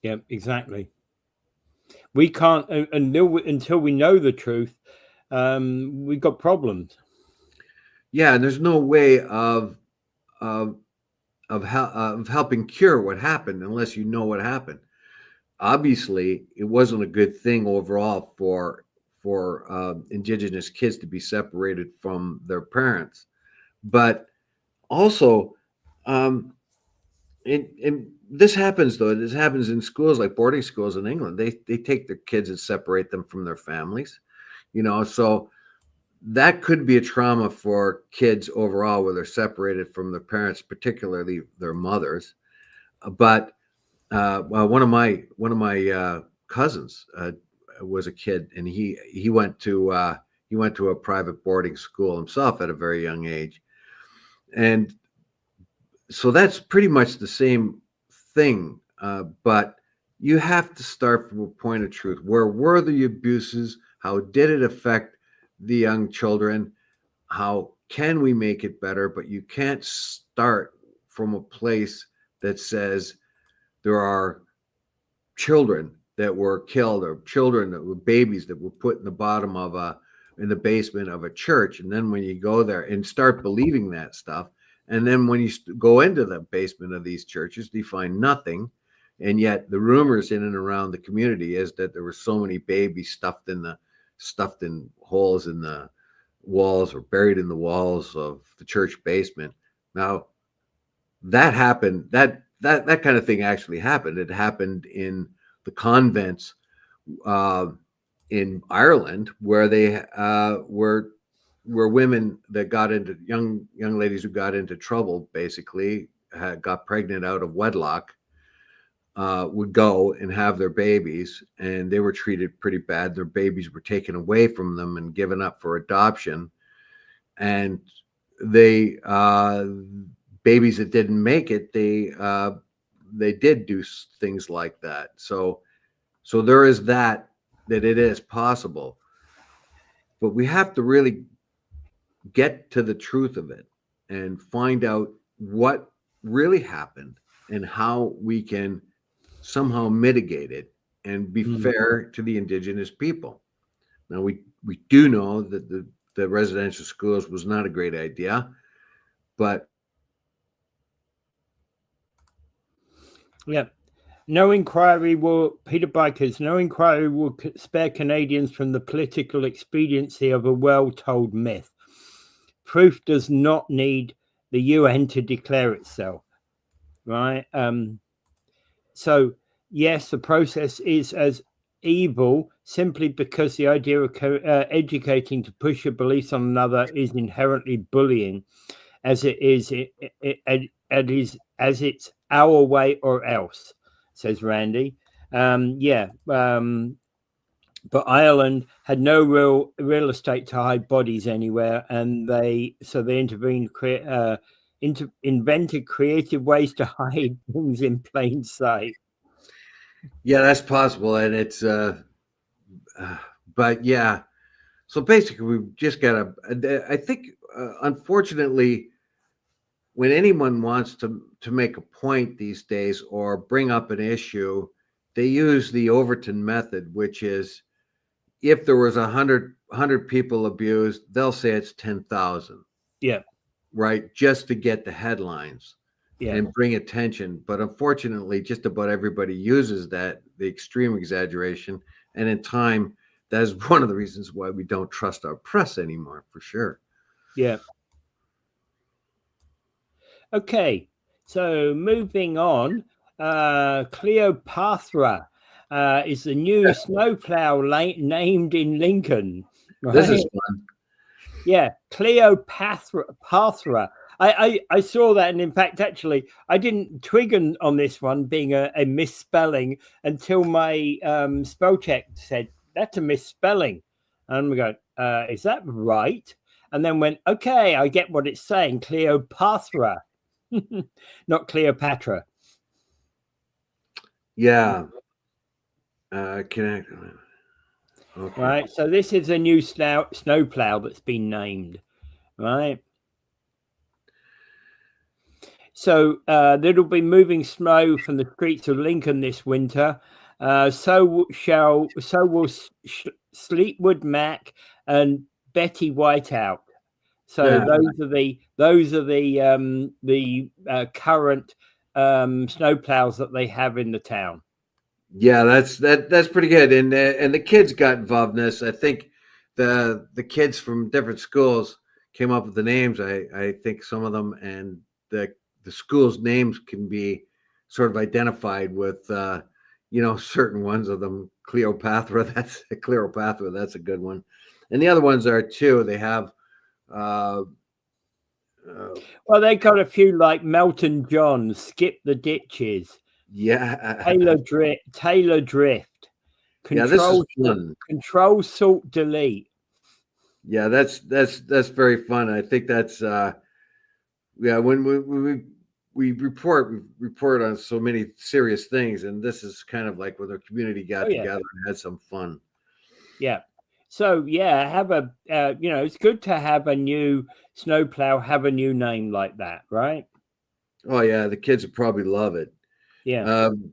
exactly. We can't, until we know the truth, we've got problems. Yeah, and there's no way of helping cure what happened unless you know what happened. Obviously, it wasn't a good thing overall for Indigenous kids to be separated from their parents, but also, and this happens though. This happens in schools like boarding schools in England. They take their kids and separate them from their families, so that could be a trauma for kids overall, where they're separated from their parents, particularly their mothers. But one of my cousins was a kid, and he went to a private boarding school himself at a very young age, and so that's pretty much the same thing. But you have to start from a point of truth. Where were the abuses? How did it affect the young children? How can we make it better? But you can't start from a place that says there are children that were killed, or children that were babies that were put in the basement of a church. And then when you go there and start believing that stuff, and then when you go into the basement of these churches, you find nothing. And yet the rumors in and around the community is that there were so many babies stuffed in holes in the walls or buried in the walls of the church basement. Now, that happened. That kind of thing actually happened. It happened in the convents in Ireland, where they were women that got into young ladies who got into trouble, basically got pregnant out of wedlock, would go and have their babies, and they were treated pretty bad. Their babies were taken away from them and given up for adoption, and they babies that didn't make it, they did do things like that. So there is that it is possible, but we have to really get to the truth of it and find out what really happened and how we can somehow mitigate it and be fair to the Indigenous people. Now, we do know that the residential schools was not a great idea, but yeah. Peter Bikers, no inquiry will spare Canadians from the political expediency of a well-told myth. Proof does not need the UN to declare itself, right? So, yes, the process is as evil simply because the idea of educating to push your beliefs on another is inherently bullying, as it's our way or else, says Randy. But Ireland had no real estate to hide bodies anywhere, and they intervened, invented creative ways to hide things in plain sight. Yeah, that's possible, and it's but yeah. So basically, we've just got to. I think, unfortunately, when anyone wants to make a point these days or bring up an issue, they use the Overton method, which is, if there was 100 people abused, they'll say it's 10,000. Yeah. Right. Just to get the headlines. Yeah. And bring attention. But unfortunately, just about everybody uses the extreme exaggeration. And in time, that is one of the reasons why we don't trust our press anymore, for sure. Yeah. Okay. So moving on, Cleopatra is the new snowplow named in Lincoln. Right? This is fun. Yeah, Cleopatra. I saw that, and in fact, actually, I didn't twig on this one being a misspelling until my spell check said that's a misspelling, and we go, is that right? And then went, okay, I get what it's saying, Cleopatra, not Cleopatra. Yeah. Connect. Okay. Right. So this is a new snowplow that's been named, right? So it'll be moving snow from the streets of Lincoln this winter. So will Fleetwood Mac and Betty Whiteout. So yeah. those are the current snowplows that they have in the town. Yeah, that's pretty good, and the kids got involved in this. I think the kids from different schools came up with the names. I think some of them, and the schools' names can be sort of identified with certain ones of them. Cleopatra, that's a good one, and the other ones are too. They have well, they got a few like Melton John, Skip the Ditches. Yeah, Taylor Drift, Yeah, this is Control, fun. control, salt, delete. Yeah, that's very fun. I think that's yeah, when we report on so many serious things, and this is kind of like when the community Oh got yeah, together and had some fun. yeah. So yeah, have a it's good to have a new snowplow have a new name like that, right? Oh yeah, the kids would probably love it. Yeah. Um,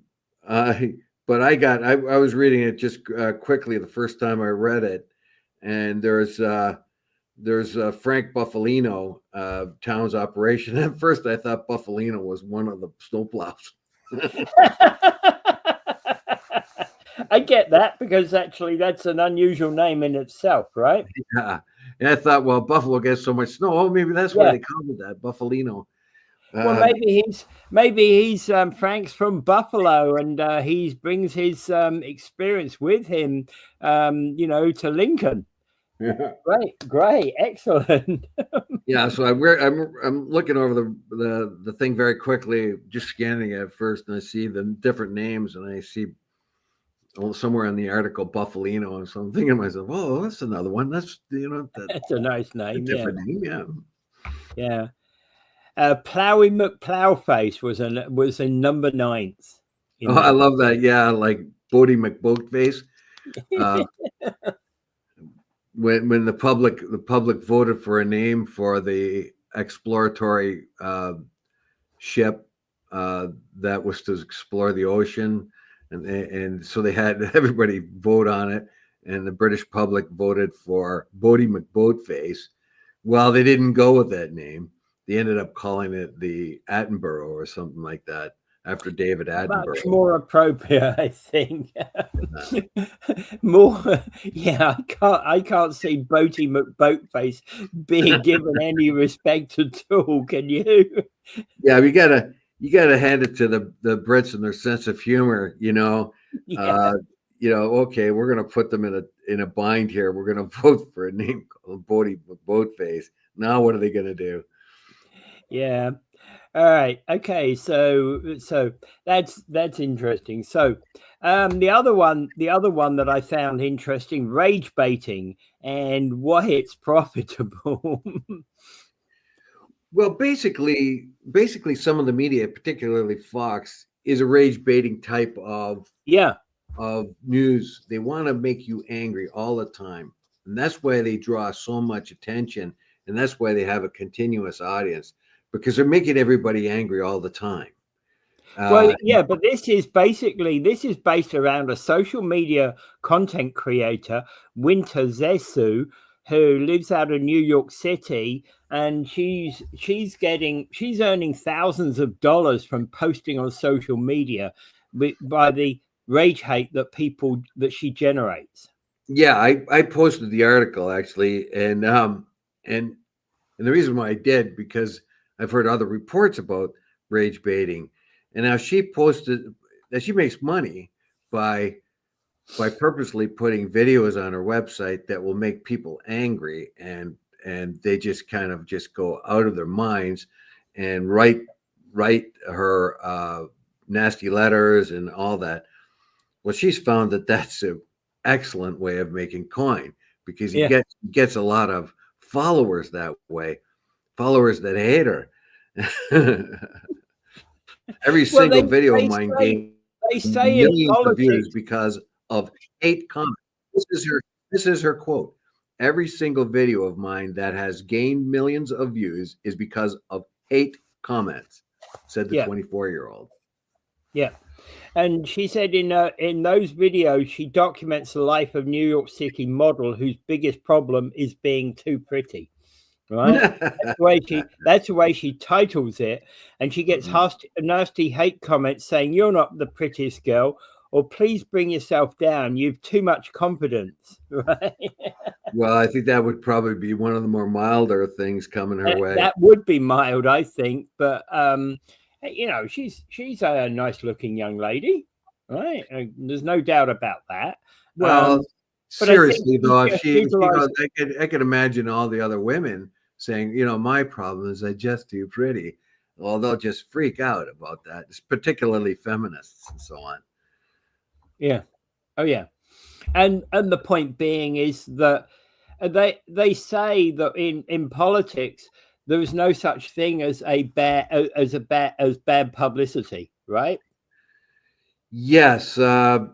I but I was reading it just quickly the first time I read it, and there's Frank Buffalino, town's operation. At first, I thought Buffalino was one of the snowplows. I get that because actually that's an unusual name in itself, right? Yeah, and I thought, well, Buffalo gets so much snow. Oh, maybe that's why Yeah. they called it that, Buffalino. Well, maybe he's Frank's from Buffalo, and he brings his experience with him, to Lincoln. Great, excellent. Yeah, so I'm looking over the thing very quickly, just scanning it first, and I see the different names, and I see somewhere in the article Buffalino, and so I'm thinking to myself, oh, that's another one. That's That's a nice a name. different name. Yeah. Yeah. Plowy McPlowface was in number 9th. Oh, I love that. Yeah, like Bodie McBoatface. Uh, when the public voted for a name for the exploratory ship that was to explore the ocean, and so they had everybody vote on it, and the British public voted for Bodie McBoatface. Well, they didn't go with that name. They ended up calling it the Attenborough or something like that after David Attenborough. Much more appropriate, I think. More, yeah. I can't see Boaty McBoatface being given any respect at all. Can you? Yeah, you gotta hand it to the Brits and their sense of humor. Yeah. Okay, we're gonna put them in a bind here. We're gonna vote for a name called Bodie McBoatface. Now, what are they gonna do? Yeah. All right. Okay. So that's interesting. So the other one that I found interesting, rage baiting and why it's profitable. Well, basically, some of the media, particularly Fox, is a rage baiting type Yeah. of news. They want to make you angry all the time, and that's why they draw so much attention, and that's why they have a continuous audience, because they're making everybody angry all the time. Well, yeah, but this is based around a social media content creator, Winter Zesu, who lives out of New York City, and she's earning thousands of dollars from posting on social media by the rage hate that she generates. Yeah, I posted the article actually, and the reason why I did, because I've heard other reports about rage baiting, and now she posted that she makes money by purposely putting videos on her website that will make people angry, and they just kind of just go out of their minds and write her nasty letters and all that. Well, she's found that that's an excellent way of making coin, because he gets a lot of followers that way, followers that hate her. Every single video of mine gained They say in millions of views politics. because of hate comments. This is her quote. Every single video of mine that has gained millions of views is because of hate comments, said the 24-year-old. Yeah. And she said in those videos, she documents the life of New York City model whose biggest problem is being too pretty. Right? That's the way she titles it, and she gets nasty hate comments saying, "You're not the prettiest girl," or "Please bring yourself down. You've too much confidence." Right? Well, I think that would probably be one of the more milder things coming her way. That would be mild, I think, but she's a nice looking young lady, right? There's no doubt about that. Well, seriously though, if she goes, I could imagine all the other women saying, my problem is I'm just too pretty. Well, they'll just freak out about that. It's particularly feminists and so on. Yeah. Oh yeah. And the point being is that they say that in politics there is no such thing as bad publicity, right? Yes. There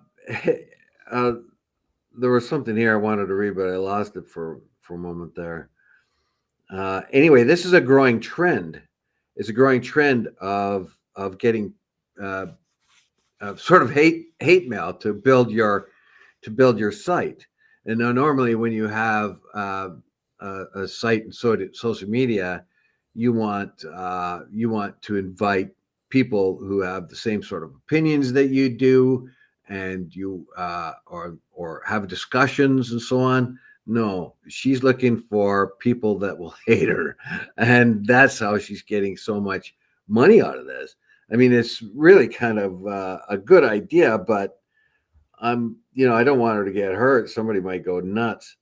was something here I wanted to read, but I lost it for a moment there. Anyway, this is a growing trend. It's a growing trend of getting sort of hate mail to build your site. And now, normally, when you have a site in social media, you want to invite people who have the same sort of opinions that you do, and you or have discussions and so on. No, she's looking for people that will hate her, and that's how she's getting so much money out of this. I mean, it's really kind of a good idea, but I don't want her to get hurt. Somebody might go nuts.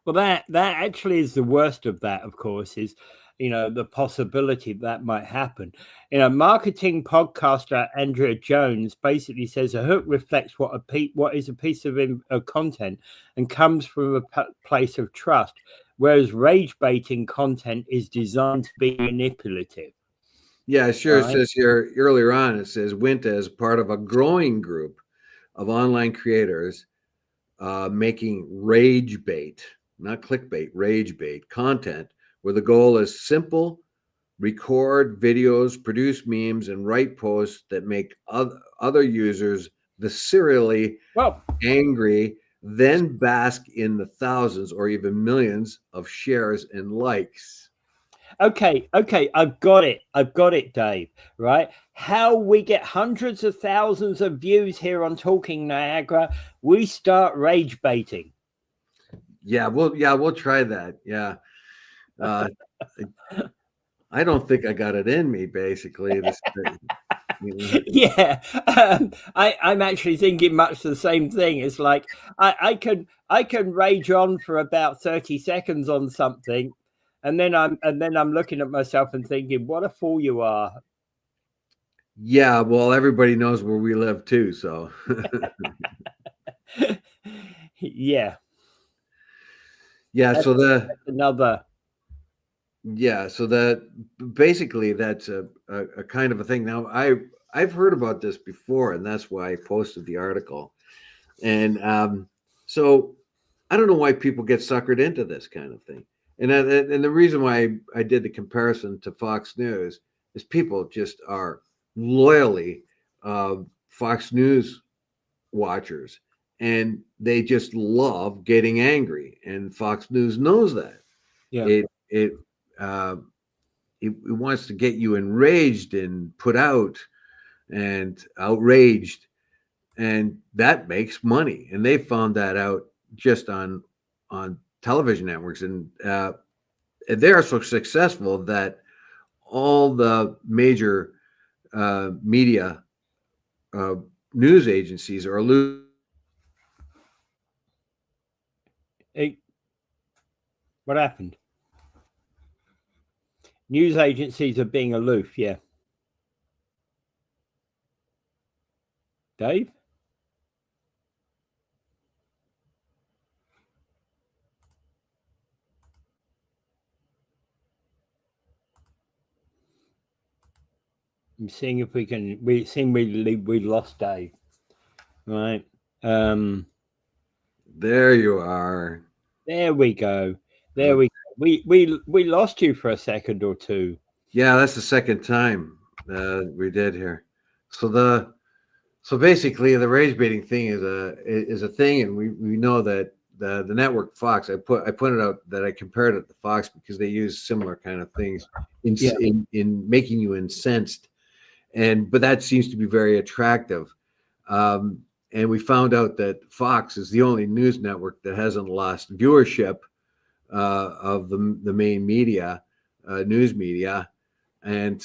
Well, that actually is the worst of that, of course, is the possibility that might happen. Marketing podcaster Andrea Jones basically says a hook reflects what is a piece of content and comes from a place of trust, whereas rage baiting content is designed to be manipulative. Yeah, sure. It says here earlier on, it says Winta is part of a growing group of online creators making rage bait, not clickbait, rage bait content, where the goal is simple: record videos, produce memes, and write posts that make other users viscerally angry, then bask in the thousands or even millions of shares and likes. Okay, I've got it, Dave, right? How we get hundreds of thousands of views here on Talking Niagara, we start rage baiting. Yeah, we'll try that. Yeah. I don't think I got it in me, basically. Yeah, I'm actually thinking much the same thing. It's like I can rage on for about 30 seconds on something, and then I'm looking at myself and thinking, what a fool you are. Yeah, well, everybody knows where we live too, so. Yeah. Yeah, so that basically that's a kind of a thing. Now, I've heard about this before, and that's why I posted the article. And so I don't know why people get suckered into this kind of thing. And the reason why I did the comparison to Fox News is people just are loyally Fox News watchers, and they just love getting angry. And Fox News knows that. Yeah. It uh, it wants to get you enraged and put out and outraged, and that makes money. And they found that out just on television networks, and they are so successful that all the major media news agencies are losing. What happened? News agencies are being aloof. Yeah. Dave? I'm seeing if we can. We lost Dave. Right. There you are. There we go. There we go. We lost you for a second or two. Yeah, that's the second time we did here. So basically the rage baiting thing is a thing, and we know that the network Fox. I pointed out that I compared it to Fox because they use similar kind of things in making you incensed, but that seems to be very attractive. And we found out that Fox is the only news network that hasn't lost viewership of the main media, news media, and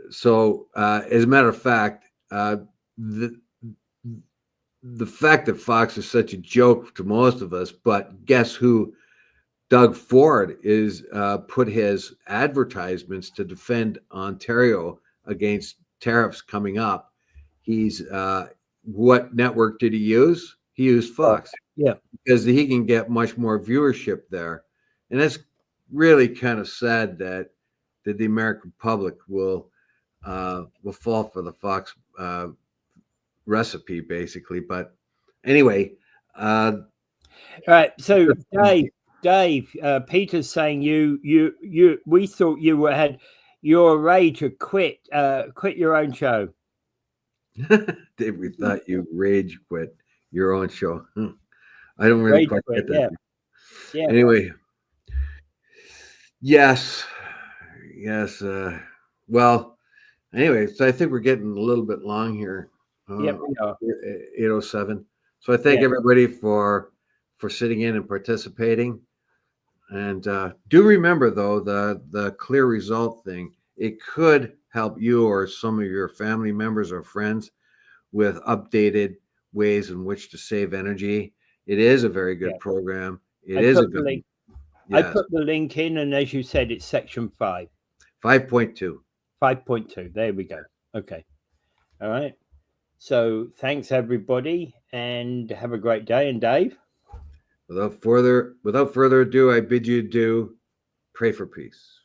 so as a matter of fact, the fact that Fox is such a joke to most of us, but guess who? Doug Ford is put his advertisements to defend Ontario against tariffs coming up. He's what network did he use? he used Fox Yeah. because he can get much more viewership there. And that's really kind of sad that the American public will fall for the Fox recipe, basically. But anyway, All right. So Dave, Peter's saying we thought you had your rage to quit your own show. Dave, we thought you rage quit your own show. I don't really quite get that. Yeah. Anyway, yes. Well, anyway, so I think we're getting a little bit long here. Yep, we are. 8:07. So I thank everybody for sitting in and participating. And do remember, though, the clear result thing. It could help you or some of your family members or friends with updated ways in which to save energy. It is a very good program. It is a good link. I put the link in, and as you said, it's section 5. 5.2. 5.2. There we go. Okay. All right. So thanks, everybody, and have a great day. And Dave? Without further ado, I bid you adieu. Pray for peace.